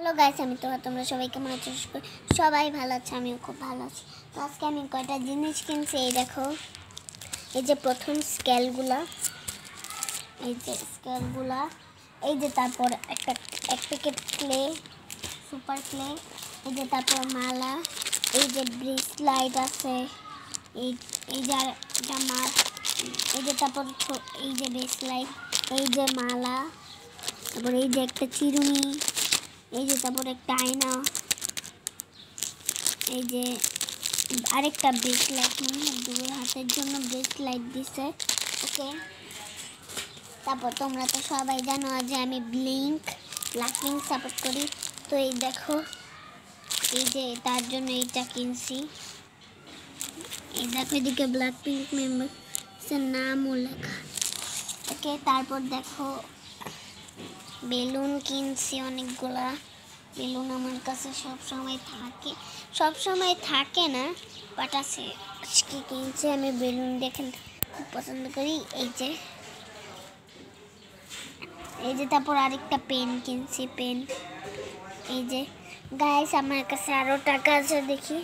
Hello guys, তোমরা সবাই কেমন আছো? সবাই ভালো আছে, আমিও খুব ভালো আছি। তো আজকে আমি কয়টা জিনিস কিনছি। এই দেখো, এই যে প্রথম স্কেলগুলা, এই যে তারপর এক প্যাকেট ক্লে, সুপার ক্লে, এই যে তারপর মালা, এই যে ব্রেসলাইট আছে, এই যে একটা মাছ, এই যে তারপর এই যে ব্রেসলাইট, এই যে মালা, তারপর এই যে একটা চিরুনি, এই যে তারপর একটা আয়না, এই যে আরেকটা ব্রেসলাইট, দুই হাতের জন্য ব্রেসলাইট দিছে। ওকে, তারপর তোমরা তো সবাই জানো যে আমি ব্ল্যাকপিঙ্ক সাপোর্ট করি। তো এই দেখো, এই যে তার জন্য এইটা কিনছি। এই দেখো, এদিকে ব্ল্যাকপিঙ্ক মেম্বারসের নামও লেখা। ওকে, তারপর দেখো বেলুন কিনছি অনেকগুলা। বেলুন আমার কাছে সব সময় থাকে না, বাট আছে। আজকে কিনছি আমি বেলুন, দেখেন খুব পছন্দ করি। এই যে তারপর আরেকটা পেন কিনছি, পেন। এই যে গাইস, আমার কাছে আরো টাকা আছে, দেখি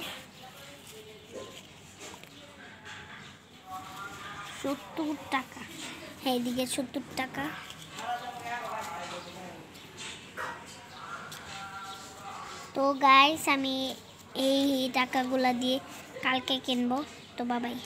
70 টাকা। হ্যাঁ, এদিকে 70 টাকা। তো গাইস, আমি এই টাকাগুলা দিয়ে কালকে কিনবো। তো বাবাই।